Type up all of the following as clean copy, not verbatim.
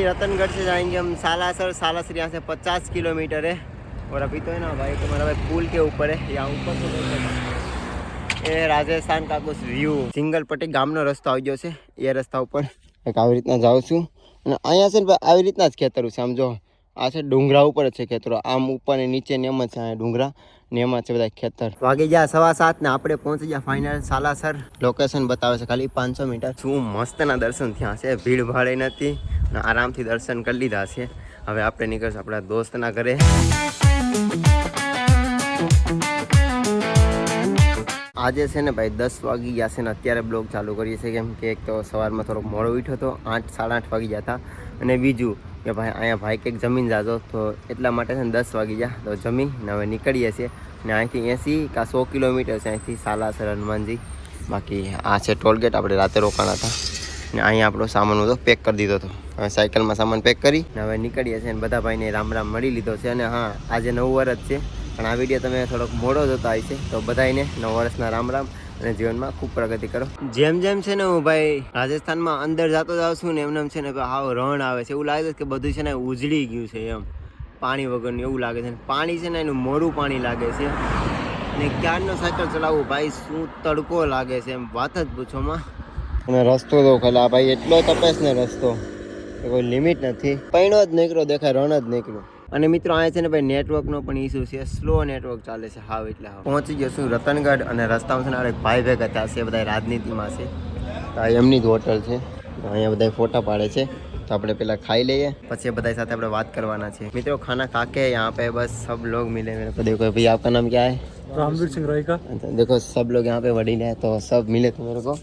रतनगढ़ से जाएंगे हम सालासर। सालासर यहाँ से 50 किलोमीटर है। और अभी तो है ना भाई, तो मेरा भाई पुल के ऊपर है, यहाँ ऊपर तो ये રાજસ્થાન का कुछ व्यू सिंगल पट्टी ગામનો રસ્તો આવી ગયો છે। એ રસ્તા ઉપર એક આવી રીતના જાઉં છું અને અહીંયા છે ને ભાઈ આવી રીતના જ ખેતરું છે। આમ જો આ છે ડુંગરા ઉપર જ છે ખેતરો, આમ ઉપર ને નીચે ને એમ જ છે ડુંગરા ને એમાં છે બધા ખેતર। વાગી ગયા 7:15 ને આપણે પહોંચી ગયા ફાઇનલ સાલાસર। લોકેશન બતાવે છે ખાલી 500 મીટર। શું મસ્તના દર્શન થયા છે, ભીડ ભાડે નથી અને આરામથી દર્શન કરી લીધા છે। હવે આપણે નીકળશું આપણા દોસ્તના ઘરે। આજે છે ને ભાઈ 10 વાગી ગયા છે ને અત્યારે બ્લોગ ચાલુ કરીએ છીએ, કેમ કે એક તો સવારમાં થોડોક મોડો ઉઠ્યો હતો, 8 સાડા 8 વાગી ગયા હતા। અને બીજું કે ભાઈ અહીંયા ભાઈ કંઈક જમીન જાતો તો એટલા માટે છે ને 10 વાગી ગયા તો જમી ને હવે નીકળીએ છીએ। ને અહીંથી 80 કે 100 કિલોમીટર છે અહીંથી સાલાસર હનુમાનજી। બાકી આ છે ટોલગેટ, આપણે રાતે રોકાણા હતા ને અહીંયા આપણો સામાન બધો પેક કરી દીધો હતો। હવે સાયકલમાં સામાન પેક કરી ને હવે નીકળીએ છીએ। અને બધા ભાઈને રામ રામ મળી લીધો છે। અને હા, આજે 9 વર્ષ છે, પણ આ વિડીયો તમે થોડોક મોડો જોતા હોય છે, તો બધાને 9 વર્ષના રામ રામ અને જીવનમાં ખૂબ પ્રગતિ કરો। જેમ જેમ છે ને હું ભાઈ રાજસ્થાનમાં અંદર જતો જાઉં છું ને એમને છે ને હાવ રણ આવે છે, એવું લાગે છે કે બધું છે ને ઉજળી ગયું છે એમ, પાણી વગરનું એવું લાગે છે। પાણી છે ને એનું મોરું પાણી લાગે છે ને ક્યારનો સાયકલ ચલાવવું ભાઈ શું તડકો લાગે છે, એમ વાત જ પૂછોમાં। અને રસ્તો તો ખલા ભાઈ એટલો તપેસ ને રસ્તો કોઈ લિમિટ નથી, પૈણો જ નીકળો દેખાય, રણ જ નીકળ્યું। અને મિત્રો અહીંયા છે ને ભાઈ નેટવર્કનો પણ ઇસ્યુ છે, સ્લો નેટવર્ક ચાલે છે હાવ એટલે હાવ। પહોંચી ગયો છું રતનગઢ અને રસ્તામાં છે ને એક ભાઈ ભેગા થયા છે, બધા રાજનીતિમાં છે, તો આ એમની જ હોટલ છે। અહીંયા બધા ફોટા પાડે છે, તો આપણે પેલા ખાઈ લઈએ પછી બધા સાથે આપણે વાત કરવાના છે। મિત્રો खाना खा के यहाँ पे बस सब लोग मिले मेरे को। देखो भाई आपका नाम क्या है? रामवीर सिंह राय का। देखो सब लोग यहाँ पे वडील है, तो सब मिले थे मेरे को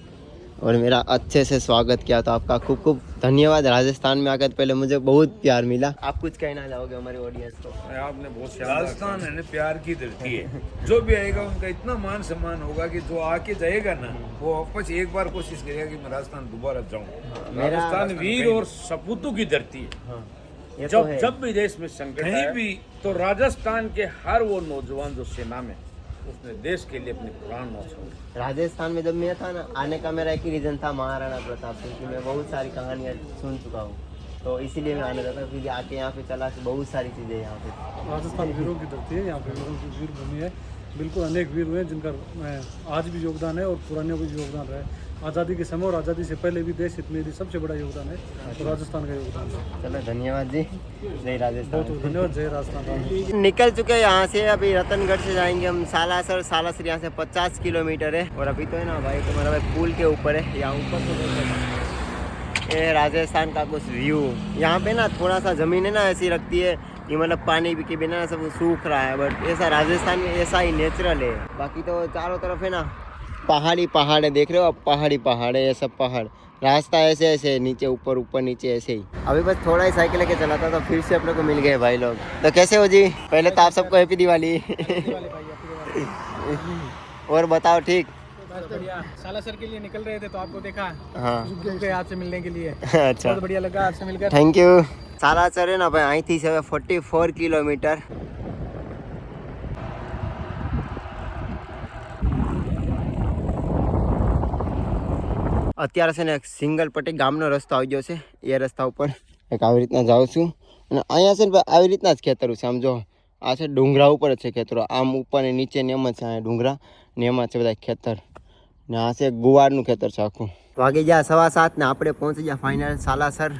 और मेरा अच्छे से स्वागत किया, तो आपका खूब खूब धन्यवाद। राजस्थान में आकर पहले मुझे बहुत प्यार मिला। आप कुछ कहना चाहोगे हमारी ऑडियंस को? आपने बहुत राजस्थान है ना, प्यार की धरती है। जो भी आएगा उनका इतना मान सम्मान होगा कि जो आके जाएगा ना वो वापस एक बार कोशिश करेगा कि मैं राजस्थान दोबारा जाऊँ। राजस्थान वीर और सपूतों की धरती है। जब भी देश में संकट कहीं भी, तो राजस्थान के हर वो नौजवान जो सेना में उसने देश के लिए अपने प्राण न्यौछावर। राजस्थान में जब मैं था ना, आने का मेरा एक ही रीज़न था, महाराणा प्रताप सिंह की मैं बहुत सारी कहानियाँ सुन चुका हूँ, तो इसीलिए मैं आने लगा। क्योंकि आके यहाँ पे चला तो बहुत सारी चीज़ें यहाँ पे। राजस्थान वीरों की धरती है, यहाँ पे वीरों की वीर भूमि है। बिल्कुल अनेक वीर हुए जिनका आज भी योगदान है और पुराने भी योगदान रहा है। आज़ादी के समय और आज़ादी से पहले भी देश हित में यदि सबसे बड़ा योगदान है तो राजस्थान का योगदान है। चलो धन्यवाद जी, जय राजस्थान। बहुत धन्यवाद, जय राजस्थान। निकल चुके हैं यहाँ से, अभी रतनगढ़ से जाएंगे हम सालासर। सालासर यहाँ से 50 किलोमीटर है। और अभी तो है ना भाई, तो मेरा भाई पुल के ऊपर है, यहाँ ऊपर तो ये राजस्थान का कुछ व्यू। यहाँ पे ना थोड़ा सा ज़मीन है ना ऐसी लगती है कि मतलब पानी के बिना सब सूख रहा है, बट ऐसा राजस्थान में ऐसा ही नेचुरल है। बाकी तो चारों तरफ है ना पहाड़ी पहाड़ है, देख रहे हो आप, पहाड़ी पहाड़ है, ये सब पहाड़, रास्ता ऐसे ऐसे नीचे ऊपर ऊपर नीचे ऐसे ही। अभी बस थोड़ा ही साइकिल लेके चला था तो फिर से अपने को मिल गए भाई लोग। तो कैसे हो जी? पहले तो आप सबको हैप्पी दिवाली। और बताओ ठीक? बढ़िया। सालासर के लिए निकल रहे थे तो आपको देखा, हाँ आपसे मिलने के लिए अच्छा, बहुत बढ़िया लगा आपसे मिलकर। Thank you. सालासर है ना भाई અહીંથી છે 44 કિલોમીટર। અત્યારે છે ને એક સિંગલ પટ્ટી ગામનો રસ્તો આવી ગયો છે, એ રસ્તા ઉપર એક આવી રીતના જાઉં છું અને અહીંયા છે ને આવી રીતના જ ખેતરું છે। આમ જો આ છે ડુંગરા ઉપર જ છે ખેતરો, આમ ઉપર ને નીચે ને એમ જ છે ડુંગરા ને એમાં છે બધા ખેતર ને આ છે ગુવારનું ખેતર છે આખું। વાગી ગયા 7:15 ને આપણે પહોંચી ગયા ફાઇનલ સાલાસર।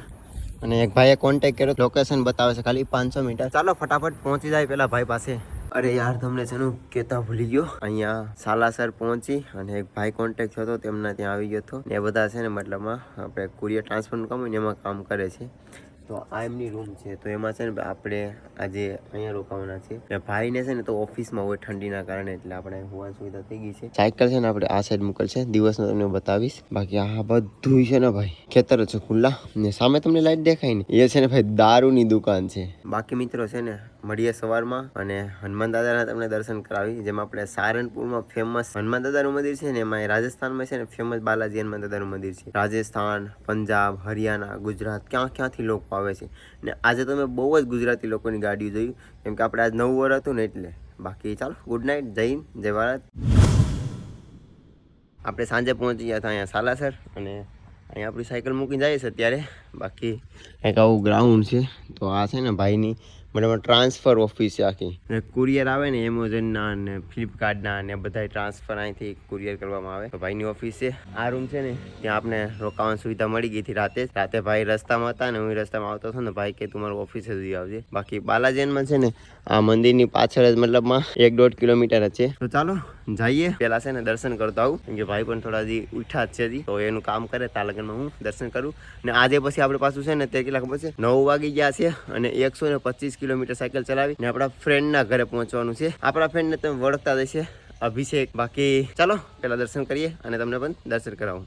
અને એક ભાઈએ કોન્ટેક્ટ કર્યો, લોકેશન બતાવે છે ખાલી 500 મીટર। ચાલો ફટાફટ પહોંચી જાય પેલા ભાઈ પાસે। અરે યાર તમને છે ને કહેતા ભૂલી ગયો, અહીંયા સાલાસર પહોંચી અને એક ભાઈ કોન્ટેક્ટ થયો હતો, તેમના ત્યાં આવી ગયો હતો ને એ બધા છે ને મતલબમાં આપણે કુરિયર ટ્રાન્સફરનું કામ હોય ને એમાં કામ કરે છે। તો આ એમની રૂમ છે, તો એમાં છે ને આપણે આજે અહીંયા રોકાવાના છે। ને ભાઈને છે ને તો ઓફિસમાં હોય ઠંડીના કારણે, એટલે આપણે હોવાની સુવિધા થઈ ગઈ છે। સાયકલ છે ને આપણે આ સાઈડ મૂકેલ છે, દિવસનો તમને બતાવીશ। બાકી આ બધું છે ને ભાઈ ખેતર છે ખુલ્લા, ને સામે તમને લાઈટ દેખાય ને એ છે ને ભાઈ દારૂની દુકાન છે। બાકી મિત્રો છે ને મળીએ સવારમાં અને હનુમાન દાદાના તમને દર્શન કરાવી। જેમાં આપણે સારનપુરમાં ફેમસ હનુમાન દાદાનું મંદિર છે ને, એમાં રાજસ્થાનમાં છે ને ફેમસ બાલાજી હનુમાન દાદાનું મંદિર છે। રાજસ્થાન, પંજાબ, હરિયાણા, ગુજરાત ક્યાંથી લોકો આવે છે ને આજે તમે બહુ જ ગુજરાતી લોકોની ગાડીઓ જોઈ, કેમ કે આપણે આજ 9 વર્ષ હતું ને એટલે। બાકી ચાલો ગુડ નાઇટ, જય હિન્દ, જય ભારત। આપણે સાંજે પહોંચી ગયા હતા અહીંયા સાલાસર અને અહીંયા આપણી સાયકલ મૂકીને જઈએ છે અત્યારે. બાકી એક આવું ગ્રાઉન્ડ છે. તો આ છે ને ભાઈની બરાબર ટ્રાન્સફર ઓફિસ છે આખી. અને કુરિયર આવે ને એમેઝોનના અને ફ્લિપકાર્ટના અને બધા ટ્રાન્સફર અહીંથી કુરિયર કરવામાં આવે. તો ભાઈની ઓફિસ છે. આ રૂમ છે ને ત્યાં આપણે રોકાવાની સુવિધા મળી ગઈ હતી રાતે ભાઈ રસ્તામાં હતા ને હું રસ્તામાં આવતો હતો ને ભાઈ કે તું મારું ઓફિસે સુધી આવજે. બાકી બાલાજીમાં છે ને આ મંદિરની પાછળ જ મતલબમાં 1-1.5 કિલોમીટર જ છે. તો ચાલો જઈએ. પેલા છે ને દર્શન કરતો આવું કેમ કે ભાઈ પણ થોડા દી ઉઠ્યા જ છે તો એનું કામ કરે તા લગનમાં હું દર્શન કરું. ને આજે પછી આપણે પાછું છે ને તે કેટલા ખબર છે 9 વાગી ગયા છે અને 125 કિલોમીટર સાયકલ ચલાવી ને આપણા ફ્રેન્ડના ઘરે પહોંચવાનું છે. આપણા ફ્રેન્ડને તમે વળગતા જશે અભિષેક. બાકી ચાલો પેલા દર્શન કરીએ અને તમને પણ દર્શન કરાવું.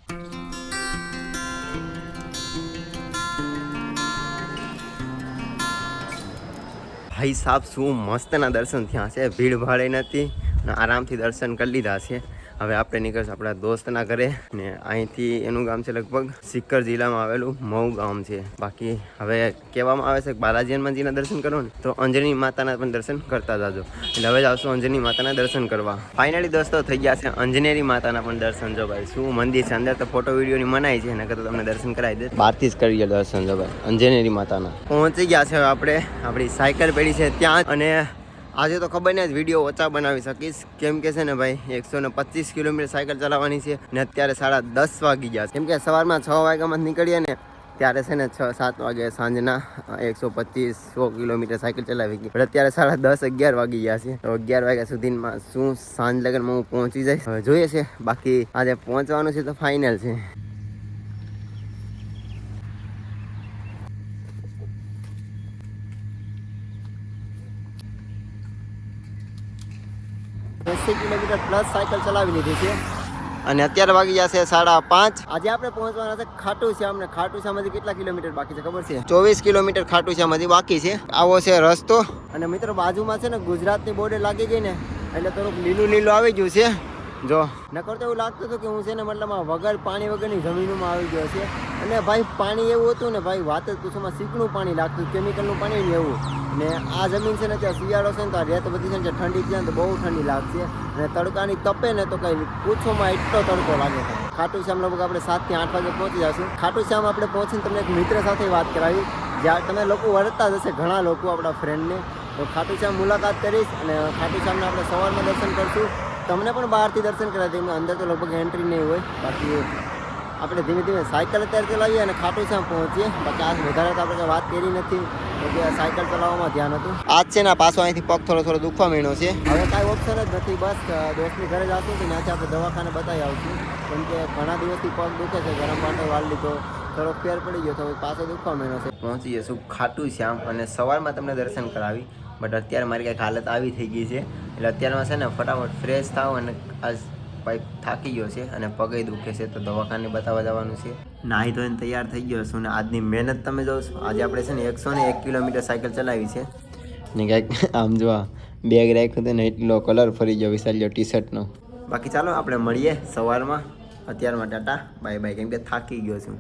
ભાઈ સાહેબ શું મસ્તના દર્શન થયા છે. ભીડ ભાડે નથી અને આરામથી દર્શન કરી લીધા છે. હવે આપણે નીકળશું આપણા દોસ્તના ઘરે ને અહીંથી એનું ગામ છે લગભગ સિક્કર જિલ્લામાં આવેલું મઉ ગામ છે. બાકી હવે કહેવામાં આવે છે કે બાલાજી હનુમાનજીના દર્શન કરો ને તો અંજની માતાના પણ દર્શન કરતા જાજો. એટલે હવે જ આવશું અંજની માતાના દર્શન કરવા. ફાઇનલી દોસ્તો થઈ ગયા છે અંજનેરી માતાના પણ દર્શન. જો ભાઈ શું મંદિર છે. અંદર તો ફોટો વિડીયોની મનાઈ છે નકર તો તમને દર્શન કરાવી દે. બહારથી જ કરી દર્શન. જો ભાઈ અંજનેરી માતાના પહોંચી ગયા છે. હવે આપણે આપણી સાયકલ પડી છે ત્યાં. અને આજે તો ખબર નહીં વિડીયો ઓછા બનાવી શકીશ કેમ કે છે ને ભાઈ 125 કિલોમીટર સાયકલ ચલાવવાની છે ને અત્યારે 10:30 વાગી ગયા છે. કેમ કે સવારમાં 6 વાગ્યામાં નીકળીએ ને ત્યારે છે ને 6-7 વાગે સાંજના 125-100 કિલોમીટર સાયકલ ચલાવી ગઈ. પણ અત્યારે 10:30-11 વાગી ગયા છે. તો 11 વાગ્યા સુધીમાં શું સાંજ લગનમાં હું પહોંચી જઈશ. હવે જોઈએ છે. બાકી આજે પહોંચવાનું છે તો ફાઇનલ છે. 80 કિલોમીટર પ્લસ સાયકલ ચલાવી લીધી છે અને અત્યારે વાગી ગયા છે 5:30. આજે આપણે પહોંચવાના છે ખાટુ શ્યામ. ને ખાટુ શ્યામથી કેટલા કિલોમીટર બાકી છે ખબર છે? 24 કિલોમીટર ખાટુ શ્યામથી બાકી છે. આવો છે રસ્તો. અને મિત્રો બાજુમાં છે ને ગુજરાતની બોર્ડર લાગી ગઈ ને એટલે થોડુંક લીલું આવી ગયું છે. જો નકર તો એવું લાગતું હતું કે હું છે ને મતલબ વગર પાણી વગરની જમીનમાં આવી ગયો છે. અને ભાઈ પાણી એવું હતું ને ભાઈ વાત જ પૂછોમાં ચીકણું પાણી લાગતું કેમિકલનું પાણી ને એવું. ને આ જમીન છે ને ત્યાં શિયાળો છે ને તો રેત બધી છે ને ઠંડી છે ને તો બહુ ઠંડી લાગશે. અને તડકાની તપે ને તો કંઈ પૂછોમાં એટલો તડકો લાગે છે. ખાટુ શ્યામ લગભગ આપણે 7 થી 8 વાગે પહોંચી જશું. ખાટુ શ્યામ આપણે પહોંચીને તમને એક મિત્ર સાથે વાત કરાવી જ્યાં તમે લોકો વળતા જશે ઘણા લોકો આપણા ફ્રેન્ડને. તો ખાટુ શ્યામ મુલાકાત કરીશ અને ખાટુ શ્યામને આપણે સવારમાં દર્શન કરશું. તમને પણ બહારથી દર્શન કરાવી દઈએ. અંદર તો લગભગ એન્ટ્રી નહીં હોય. બાકી આપણે ધીમે ધીમે સાયકલ અત્યારે ચલાવીએ અને ખાટુ શ્યામ પહોંચીએ. બાકી આજ વધારે તો આપણે વાત કરી નથી કે સાયકલ ચલાવવામાં ધ્યાન હતું. આજ છે ને પાછો અહીંથી પગ થોડો દુખવા માંડ્યો છે. હવે કાંઈ ઓપ્શન જ નથી. બસ દોસ્તની ઘરે જશું તો ત્યાંથી આપણે દવાખાને બતાવી આવશું. કેમ કે ઘણા દિવસથી પગ દુખે છે. ગરમ પાણી વાળ લીધો થોડોક ફેર પડી ગયો તો પાછો દુખવા માંડ્યો છે. પહોંચી જશું ખાટુ શ્યામ અને સવારમાં તમને દર્શન કરાવી. બટ અત્યારે મારી કંઈક હાલત આવી થઈ ગઈ છે એટલે અત્યારમાં છે ને ફટાફટ ફ્રેશ થાવ. અને આજ ભાઈ થાકી ગયો છે અને પગે દુખે છે તો દવાખાને બતાવવા જવાનું છે. નાહી ધોઈને તૈયાર થઈ ગયો છું ને આજની મહેનત તમે જોશો. આજે આપણે છે ને 101 કિલોમીટર સાયકલ ચલાવી છે ને કંઈક આમ જો બેગ રાખ્યું હતું ને એટલો કલર ફરી ગયો વિશાલ્યો ટી-શર્ટનો. બાકી ચાલો આપણે મળીએ સવારમાં. અત્યારમાં ટાટા બાય બાય કેમ કે થાકી ગયો છું.